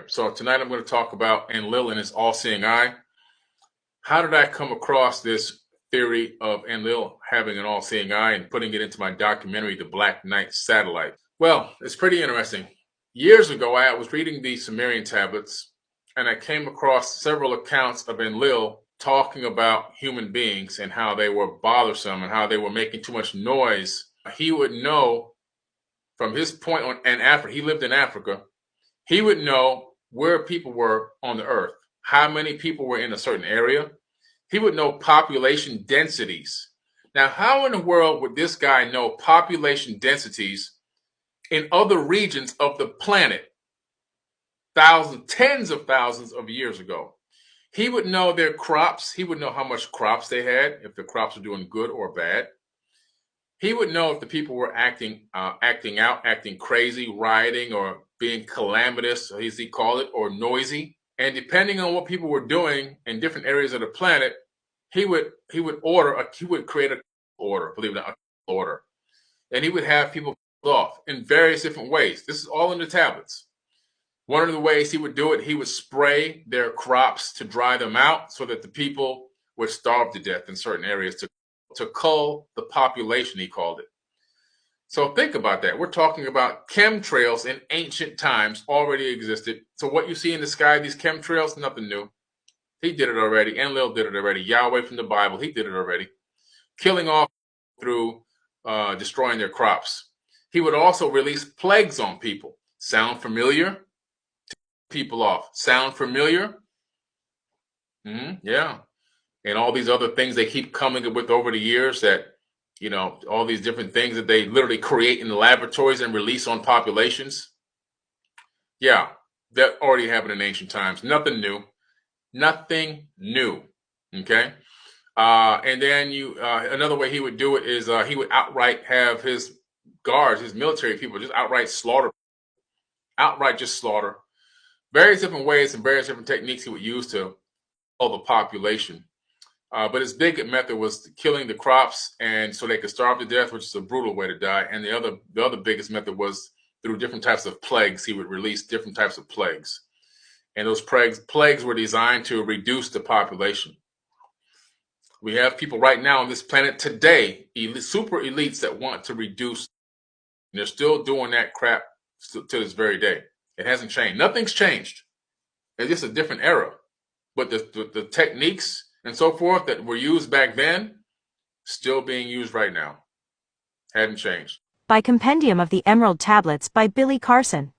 So tonight I'm going to talk about Enlil and his all-seeing eye. How did I come across this theory of Enlil having an all-seeing eye and putting it into my documentary, The Black Knight Satellite? Well, it's pretty interesting. Years ago, I was reading the Sumerian tablets, and I came across several accounts of Enlil talking about human beings and how they were bothersome and how they were making too much noise. He would know from his point on in Africa, he lived in Africa, he would know where people were on the earth, how many people were in a certain area. He would know population densities. Now, how in the world would this guy know population densities in other regions of the planet thousands, tens of thousands of years ago? He would know their crops. He would know how much crops they had, if the crops were doing good or bad. He would know if the people were acting out, acting crazy, rioting, or being calamitous, as he called it, or noisy. And depending on what people were doing in different areas of the planet, he would create an order, believe it or not, a order, and he would have people killed off in various different ways. This is all in the tablets. One of the ways he would do it, he would spray their crops to dry them out so that the people would starve to death in certain areas to cull the population, he called it. So think about that. We're talking about chemtrails in ancient times already existed. So what you see in the sky, these chemtrails, nothing new. He did it already. Enlil did it already. Yahweh from the Bible, he did it already. Killing off through destroying their crops. He would also release plagues on people. Sound familiar? People off. Sound familiar? Yeah. And all these other things they keep coming up with over the years that, all these different things that they literally create in the laboratories and release on populations. Yeah, that already happened in ancient times. Nothing new. Nothing new. Okay. And then another way he would do it is he would outright have his guards, his military people, just outright just slaughter. Various different ways and various different techniques he would use to kill the population. But his big method was killing the crops, and so they could starve to death, which is a brutal way to die. And the other biggest method was through different types of plagues. He would release different types of plagues, and those plagues were designed to reduce the population. We have people right now on this planet today, super elites that want to reduce. And they're still doing that crap to this very day. It hasn't changed. Nothing's changed. It's just a different era. But the techniques and so forth that were used back then, still being used right now. Hadn't changed. By Compendium of the Emerald Tablets by Billy Carson.